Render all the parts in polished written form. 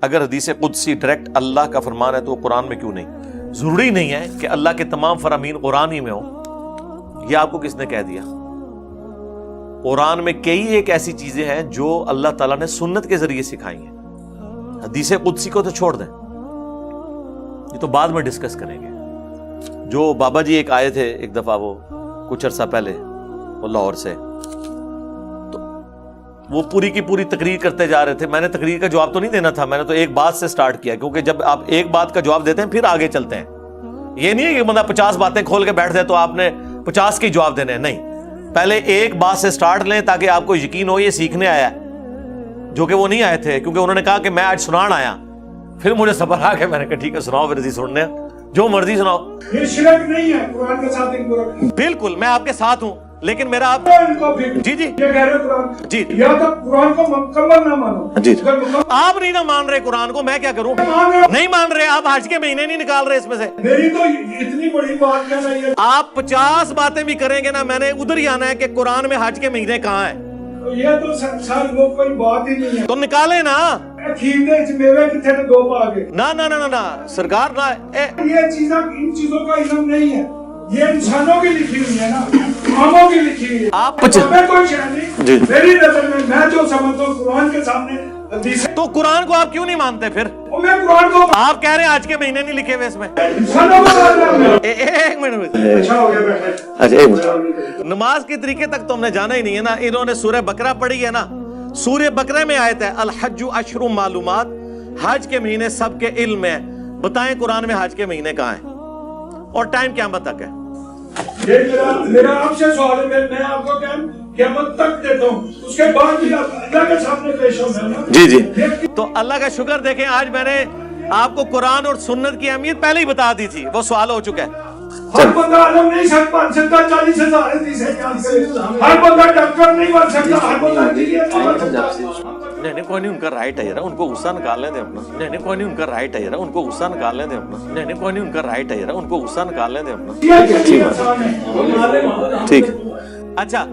اگر حدیث قدسی ڈائریکٹ اللہ کا فرمان ہے تو وہ قرآن میں کیوں نہیں؟ ضروری نہیں ہے کہ اللہ کے تمام فرامین قرآن ہی میں ہوں. یہ آپ کو کس نے کہہ دیا؟ قرآن میں کئی ایک ایسی چیزیں ہیں جو اللہ تعالیٰ نے سنت کے ذریعے سکھائی ہیں. حدیث قدسی کو تو چھوڑ دیں، یہ تو بعد میں ڈسکس کریں گے. جو بابا جی ایک آئے تھے ایک دفعہ، وہ کچھ عرصہ پہلے، وہ لاہور سے، تو وہ پوری کی پوری تقریر کرتے جا رہے تھے. میں نے تقریر کا جواب تو نہیں دینا تھا، میں نے تو ایک بات سے سٹارٹ کیا، کیونکہ جب آپ ایک بات کا جواب دیتے ہیں پھر آگے چلتے ہیں. یہ نہیں ہے کہ بندہ 50 باتیں کھول کے بیٹھ جائے تو آپ نے 50 کے جواب دینے ہیں، نہیں. پہلے ایک بات سے سٹارٹ لیں تاکہ آپ کو یقین ہو یہ سیکھنے آیا ہے، جو کہ وہ نہیں آئے تھے، کیونکہ انہوں نے کہا کہ میں آج سنان آیا. پھر مجھے صبر آ کے میں نے کہا ٹھیک ہے سناؤ، پھر سننے جو مرضی سناؤ. یہ شرک نہیں ہے، قرآن کے ساتھ ایک برابر. بالکل میں آپ کے ساتھ ہوں، لیکن میرا آپ جی یہ کہہ رہے قرآن جی یا تو قرآن کو مکمل نہ مانو. جی آپ نہیں نہ مان رہے قرآن کو، میں کیا کروں؟ نہیں مان رہے آپ، حج کے مہینے نہیں نکال رہے اس میں سے. میری تو اتنی بڑی بات کہنا ہے. آپ 50 باتیں بھی کریں گے نا، میں نے ادھر ہی آنا ہے کہ قرآن میں حج کے مہینے کہاں ہیں. یہ تو سر وہ کوئی بات ہی نہیں ہے. تو نکالے نا. میوے کتنے نے 2 پا گئے. نہ سرکار نہ. یہ چیزیں ان چیزوں کا علم نہیں ہے، یہ انسانوں کی لکھی ہوئی ہے نا، عاموں کی لکھی ہوئی ہے. آپ کوئی شے نہیں میری نظر میں جو سمجھتا ہوں قرآن کے سامنے حدیث. تو قرآن کو آپ کیوں نہیں مانتے پھر؟ میں قرآن کو آپ کہہ رہے ہیں آج کے مہینے نہیں لکھے ہوئے اس میں. انسانوں کو ایک منٹ. اچھا ہو گیا. اچھا ایک منٹ. نماز کے طریقے تک تو ہم نے جانا ہی نہیں ہے نا. انہوں نے سورہ بقرہ پڑھی ہے نا، سورہ بقرہ میں آیت ہے الحج اشہر معلومات، حج کے مہینے سب کے علم میں. بتائیں قرآن میں حج کے مہینے کہاں ہیں اور ٹائم قیامت تک ہے؟ یہ میرا آپ سے سوال ہے، میں آپ کو قیامت تک دیتا ہوں، اس کے بعد بھی اللہ کے سامنے پیش ہونا ہے. جی تو اللہ کا شکر دیکھیں، آج میں نے آپ کو قرآن اور سنت کی اہمیت پہلے ہی بتا دی تھی، وہ سوال ہو چکا ہے. ہر بندہ عالم نہیں سکتا 40,000 حدیثیں جان سے، ہر بندہ ڈاکٹر نہیں بن سکتا، ہر بندہ انجینئر نہیں بن سکتا. نہیں کوئی نہیں، ان کا رائٹ ہے یار، ان کو غصہ نکالنے دیں اپنا. نہیں کوئی نہیں، ان کا رائٹ ہے یار، ان کو غصہ نکالنے دیں اپنا. نہیں کوئی نہیں، ان کا رائٹ ہے یار، ان کو غصہ نکالنے دیں اپنا. ٹھیک. اچھا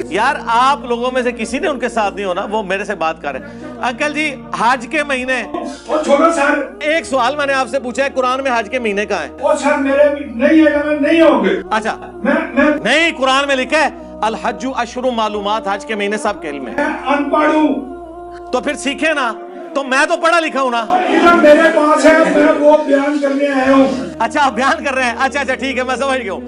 یار آپ لوگوں میں سے کسی نے ان کے ساتھ نہیں ہونا، وہ میرے سے بات کر رہے ہیں. انکل جی حج کے مہینے، ایک سوال میں نے آپ سے پوچھا ہے قرآن میں حج کے مہینے کہاں ہیں؟ اچھا نہیں، قرآن میں لکھا ہے الحج اشہر معلومات، حج کے مہینے سب کے علم میں. ان پڑھ ہوں تو پھر سیکھے نا. تو میں تو پڑھا لکھا ہوں نا. میرے پاس ہے، میں وہ بیان کرنے آیا ہوں. اچھا آپ بیان کر رہے ہیں. اچھا ٹھیک ہے، میں سمجھ گیا ہوں.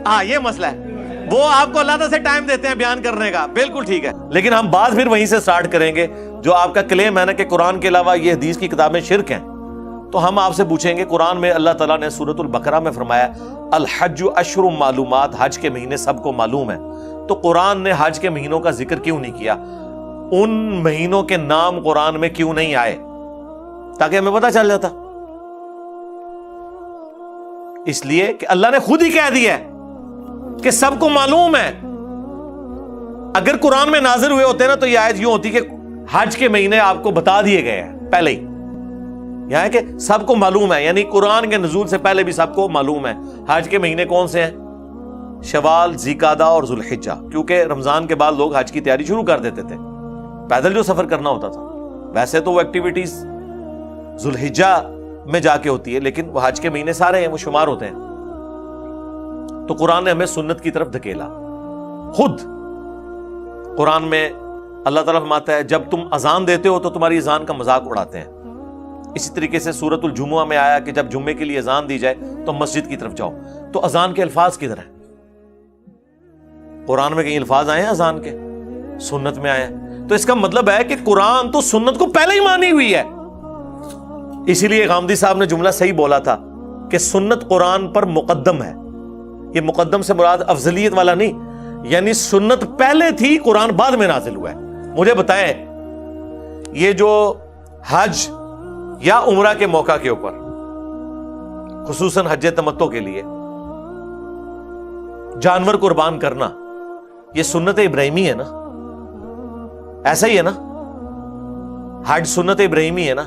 ہاں یہ مسئلہ ہے، وہ آپ کو اللہ تعالیٰ سے ٹائم دیتے ہیں بیان کرنے کا. بالکل ٹھیک ہے، لیکن ہم بات پھر وہیں سے سٹارٹ کریں گے. جو آپ کا کلیم ہے نا کہ قرآن کے علاوہ یہ حدیث کی کتابیں شرک ہیں، تو ہم آپ سے پوچھیں گے قرآن میں اللہ تعالیٰ نے سورۃ البقرہ میں فرمایا الحج اشہر معلومات، حج کے مہینے سب کو معلوم ہے. تو قرآن نے حج کے مہینوں کا ذکر کیوں نہیں کیا؟ ان مہینوں کے نام قرآن میں کیوں نہیں آئے؟ تاکہ ہمیں پتہ چل جاتا. اس لیے کہ اللہ نے خود ہی کہہ دیا ہے کہ سب کو معلوم ہے. اگر قرآن میں نازل ہوئے ہوتے نا تو یہ آیت یوں ہوتی کہ حج کے مہینے آپ کو بتا دیے گئے ہیں پہلے ہی. یہاں ہے کہ سب کو معلوم ہے، یعنی قرآن کے نزول سے پہلے بھی سب کو معلوم ہے حج کے مہینے کون سے ہیں. شوال، ذوالقعدہ اور ذوالحجہ، کیونکہ رمضان کے بعد لوگ حج کی تیاری شروع کر دیتے تھے، پیدل جو سفر کرنا ہوتا تھا. ویسے تو وہ ایکٹیویٹیز ذوالحجہ میں جا کے ہوتی ہے، لیکن وہ حج کے مہینے سارے ہیں، وہ شمار ہوتے ہیں. تو قرآن نے ہمیں سنت کی طرف دھکیلا. خود قرآن میں اللہ تعالیٰ فرماتا ہے جب تم اذان دیتے ہو تو تمہاری اذان کا مذاق اڑاتے ہیں. اسی طریقے سے سورۃ الجمعہ میں آیا کہ جب جمعے کے لیے اذان دی جائے تو مسجد کی طرف جاؤ. تو اذان کے الفاظ کدھر ہیں؟ قرآن میں کہیں الفاظ آئے ہیں اذان کے؟ سنت میں آئے ہیں. تو اس کا مطلب ہے کہ قرآن تو سنت کو پہلے ہی مانی ہوئی ہے. اسی لیے غامدی صاحب نے جملہ صحیح بولا تھا کہ سنت قرآن پر مقدم ہے. یہ مقدم سے مراد افضلیت والا نہیں، یعنی سنت پہلے تھی، قرآن بعد میں نازل ہوا ہے. مجھے بتائیں یہ جو حج یا عمرہ کے موقع کے اوپر، خصوصاً حج تمتع کے لیے جانور قربان کرنا، یہ سنت ابراہیمی ہے نا؟ ایسا ہی ہے نا؟ حج سنت ابراہیمی ہے نا؟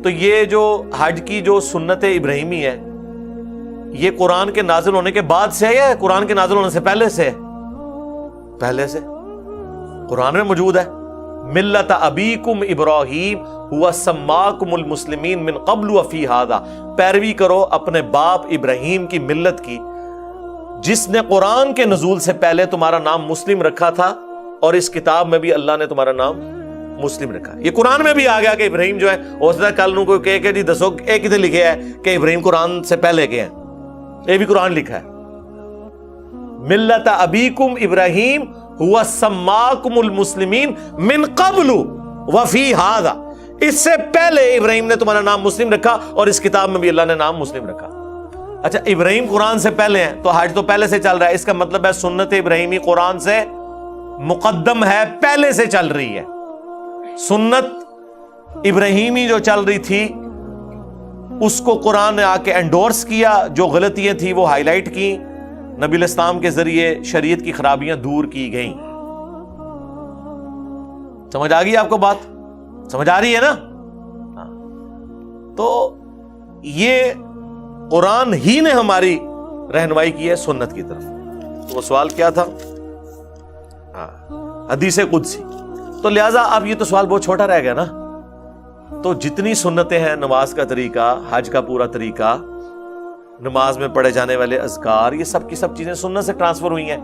تو یہ جو حج کی جو سنت ابراہیمی ہے، یہ قرآن کے نازل ہونے کے بعد سے ہے یا قرآن کے نازل ہونے سے پہلے سے ہے؟ پہلے سے. قرآن میں موجود ہے، ملت ابیکم ابراہیم ہوا سماکم المسلمین من قبل وفی ھذا، پیروی کرو اپنے باپ ابراہیم کی ملت کی جس نے قرآن کے نزول سے پہلے تمہارا نام مسلم رکھا تھا، اور اس کتاب میں بھی اللہ نے تمہارا نام مسلم رکھا۔ یہ قرآن میں بھی آ گیا کہ ابراہیم جو ہے، ہو سکتا ہے کل نو کوئی کہے کہ جی دسو ایک کتنے لکھے ہے کہ ابراہیم قرآن سے پہلے کے ہیں، یہ بھی قرآن لکھا ہے۔ ملت ابیکم ابراہیم ہوا سماکم المسلمین من قبل وفی ھذا، اس سے پہلے ابراہیم نے تمہارا نام مسلم رکھا، اور اس کتاب میں بھی اللہ نے نام مسلم رکھا۔ اچھا، ابراہیم قرآن سے پہلے ہیں تو حج تو پہلے سے چل رہا ہے، اس کا مطلب ہے سنت ابراہیمی قرآن سے مقدم ہے، پہلے سے چل رہی ہے۔ سنت ابراہیمی جو چل رہی تھی اس کو قرآن نے آ کے انڈورس کیا، جو غلطیاں تھیں وہ ہائی لائٹ کی، نبی الاسلام کے ذریعے شریعت کی خرابیاں دور کی گئیں۔ سمجھ آ گئی آپ کو بات؟ سمجھ آ رہی ہے نا؟ تو یہ قرآن ہی نے ہماری رہنمائی کی ہے سنت کی طرف۔ وہ سوال کیا تھا؟ حدیث قدسی۔ تو لہٰذا اب یہ تو سوال بہت چھوٹا رہ گیا نا، تو جتنی سنتیں ہیں، نماز کا طریقہ، حج کا پورا طریقہ، نماز میں پڑھے جانے والے اذکار، یہ سب کی سب چیزیں سنت سے ٹرانسفر ہوئی ہیں۔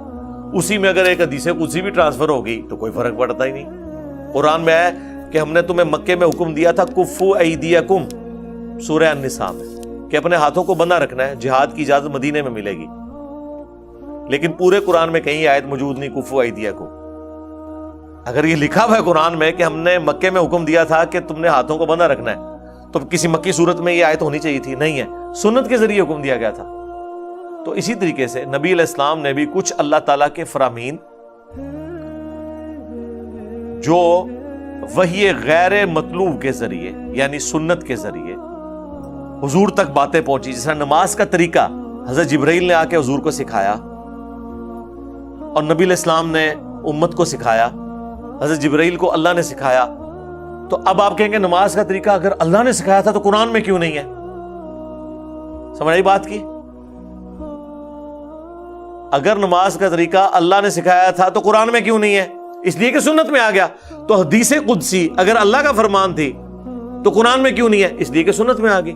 اسی میں اگر ایک حدیث قدسی بھی ٹرانسفر ہو گئی تو کوئی فرق پڑتا ہی نہیں۔ قرآن میں ہے کہ ہم نے تمہیں مکے میں حکم دیا تھا کفو ایدیکم، سورہ النساء میں، کہ اپنے ہاتھوں کو بندھا رکھنا ہے، جہاد کی اجازت مدینے میں ملے گی، لیکن پورے قرآن میں کہیں آیت موجود نہیں کفو ایدیکم۔ اگر یہ لکھا ہوا ہے قرآن میں کہ ہم نے مکے میں حکم دیا تھا کہ تم نے ہاتھوں کو بندھا رکھنا ہے، تو کسی مکی صورت میں یہ آیت ہونی چاہیے تھی، نہیں ہے، سنت کے ذریعے حکم دیا گیا تھا۔ تو اسی طریقے سے نبی علیہ السلام نے بھی کچھ اللہ تعالیٰ کے فرامین جو وحی غیر مطلوب کے ذریعے یعنی سنت کے ذریعے حضور تک باتیں پہنچی، جس طرح نماز کا طریقہ حضرت جبرائیل نے آ کے حضور کو سکھایا، اور نبی علیہ السلام نے امت کو سکھایا، حضرت جبرائیل کو اللہ نے سکھایا۔ تو اب آپ کہیں گے نماز کا طریقہ اگر اللہ نے سکھایا تھا تو قرآن میں کیوں نہیں ہے؟ سمجھ آئی بات کی؟ اگر نماز کا طریقہ اللہ نے سکھایا تھا تو قرآن میں کیوں نہیں ہے؟ اس لیے کہ سنت میں آ گیا۔ تو حدیث قدسی اگر اللہ کا فرمان تھی تو قرآن میں کیوں نہیں ہے؟ اس لیے کہ سنت میں آ گئی۔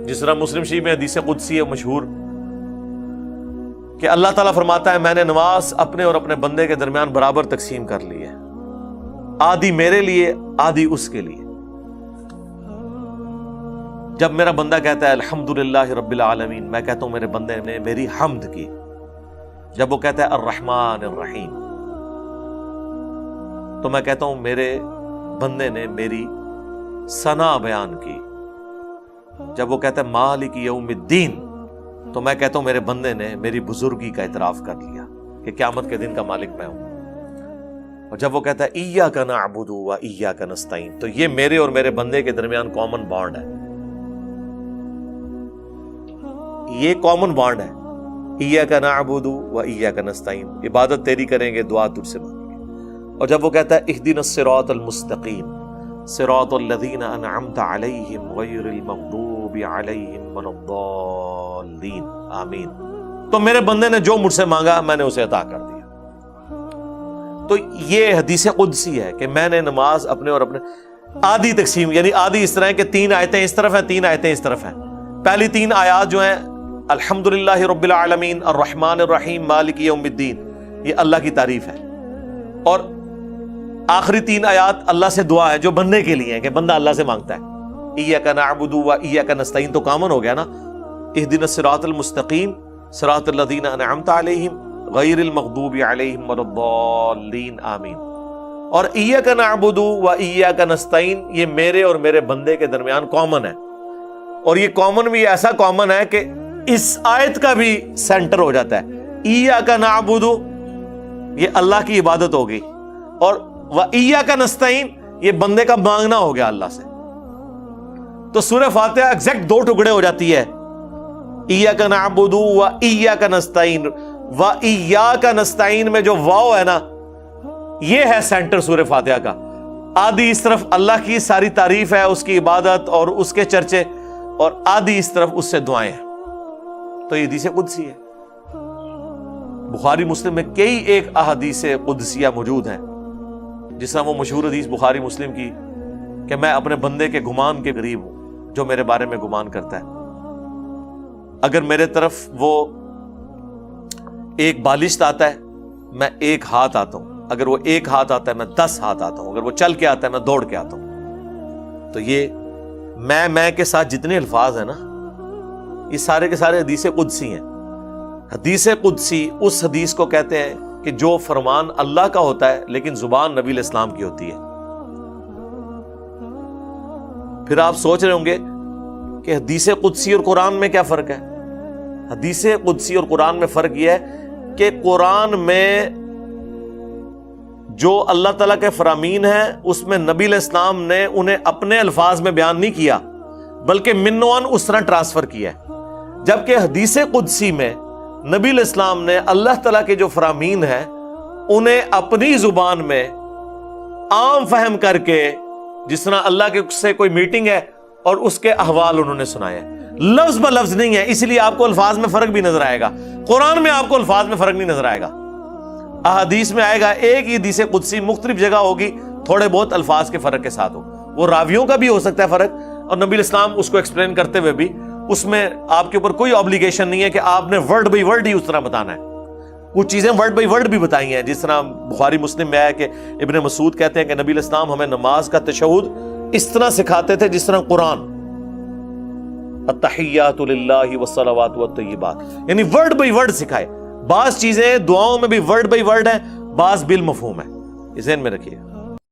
جس طرح مسلم شریف میں حدیث قدسی ہے مشہور کہ اللہ تعالیٰ فرماتا ہے میں نے نماز اپنے اور اپنے بندے کے درمیان برابر تقسیم کر لی ہے، آدھی میرے لیے آدھی اس کے لیے۔ جب میرا بندہ کہتا ہے الحمدللہ رب العالمین، میں کہتا ہوں میرے بندے نے میری حمد کی۔ جب وہ کہتا ہے الرحمن الرحیم، تو میں کہتا ہوں میرے بندے نے میری ثنا بیان کی۔ جب وہ کہتا ہے مالک یوم الدین، تو میں کہتا ہوں میرے بندے نے میری بزرگی کا اعتراف کر لیا کہ قیامت کے دن کا مالک میں ہوں۔ اور جب وہ کہتا ہے ایاک نعبد و ایاک نستعین، تو یہ میرے اور میرے بندے کے درمیان کامن بانڈ ہے، یہ کامن بانڈ ہے، ایاک نعبد و ایاک نستعین، عبادت تیری کریں گے، دعا تجھ سے مانگیں گے۔ اور جب وہ کہتا ہے اہدنا الصراط المستقیم صراط الذین انعمت علیہم غیر المغضوب علیہم ولا الضالین آمین، تو میرے بندے نے جو مجھ سے مانگا میں نے اسے عطا کر دیا۔ تو یہ حدیث قدسی ہے کہ میں نے نماز اپنے اور اپنے آدھی تقسیم، یعنی آدھی اس طرح ہے کہ 3 آیتیں اس طرف ہیں، 3 آیتیں اس طرف ہیں۔ پہلی 3 آیات جو ہیں الحمدللہ رب العالمین الرحمن الرحیم مالک یوم الدین، یہ اللہ کی تعریف ہے، اور آخری 3 آیات اللہ سے دعا ہے جو بندے کے لیے ہے کہ بندہ اللہ سے مانگتا ہے۔ ایاک نعبد و ایاک نستعین تو کامن ہو گیا نا، اہدنا الصراط المستقیم صراط الذین انعمت علیہم غیر المغضوب علیہم ولا الضالین آمین۔ اور ایاک نعبد و ایاک نستعین یہ میرے اور میرے بندے کے درمیان کامن ہے، اور یہ کامن بھی ایسا کامن ہے کہ اس آیت کا بھی سینٹر ہو جاتا ہے۔ ایاک نعبد یہ اللہ کی عبادت ہو گئی، اور وَإِيَّاكَ نَسْتَعِينُ یہ بندے کا مانگنا ہو گیا اللہ سے۔ تو سورہ فاتحہ ایگزیکٹ 2 ٹکڑے ہو جاتی ہے، ایاک نعبد و ایاک نستعین۔ و ایاک نستعین میں جو واو ہے نا، یہ ہے سینٹر سورہ فاتحہ کا۔ آدھی اس طرف اللہ کی ساری تعریف ہے، اس کی عبادت اور اس کے چرچے، اور آدھی اس طرف اس سے دعائیں ہیں۔ تو یہ حدیث قدسی ہے۔ بخاری مسلم میں کئی ایک احادیث قدسیہ موجود ہیں جس طرح وہ مشہور حدیث بخاری مسلم کی کہ میں اپنے بندے کے گمان کے قریب ہوں جو میرے بارے میں گمان کرتا ہے. اگر میرے طرف وہ ایک بالشت آتا ہے میں ایک ہاتھ آتا ہوں, اگر وہ ایک ہاتھ آتا ہے میں 10 ہاتھ آتا ہوں, اگر وہ چل کے آتا ہے میں دوڑ کے آتا ہوں. تو یہ میں کے ساتھ جتنے الفاظ ہیں نا یہ سارے کے سارے حدیث قدسی ہیں. حدیث قدسی اس حدیث کو کہتے ہیں کہ جو فرمان اللہ کا ہوتا ہے لیکن زبان نبی علیہ السلام کی ہوتی ہے. پھر آپ سوچ رہے ہوں گے کہ حدیث قدسی اور قرآن میں کیا فرق ہے؟ حدیث قدسی اور قرآن میں فرق یہ ہے کہ قرآن میں جو اللہ تعالیٰ کے فرامین ہیں اس میں نبی علیہ السلام نے انہیں اپنے الفاظ میں بیان نہیں کیا بلکہ من و عن اس طرح ٹرانسفر کیا ہے. جبکہ حدیث قدسی میں نبی علیہ السلام نے اللہ تعالیٰ کے جو فرامین ہیں انہیں اپنی زبان میں عام فہم کر کے, جس طرح اللہ کے سے کوئی میٹنگ ہے اور اس کے احوال انہوں نے سنائے, لفظ بہ لفظ نہیں ہے. اس لیے آپ کو الفاظ میں فرق بھی نظر آئے گا. قرآن میں آپ کو الفاظ میں فرق نہیں نظر آئے گا. احادیث میں آئے گا ایک ہی حدیث قدسی مختلف جگہ ہوگی, تھوڑے بہت الفاظ کے فرق کے ساتھ ہو. وہ راویوں کا بھی ہو سکتا ہے فرق, اور نبی علیہ السلام اس کو ایکسپلین کرتے ہوئے بھی اس میں آپ کے اوپر کوئی obligation نہیں ہے کہ آپ نے ورڈ بائی ورڈ ہی اس طرح بتانا ہے. کچھ چیزیں ورڈ بائی ورڈ بھی بتائی ہیں, جس طرح بخاری مسلم میں آیا کہ ابن مسعود کہتے ہیں کہ نبی علیہ السلام ہمیں نماز کا تشہد اس طرح سکھاتے تھے جس طرح قرآن, التحیات للہ والصلوات والطیبات, یعنی ورڈ بائی ورڈ سکھائے. بعض چیزیں دعاؤں میں بھی ورڈ بائی ورڈ ہیں, بعض بالمفہوم ہے. یہ ذہن میں رکھیے.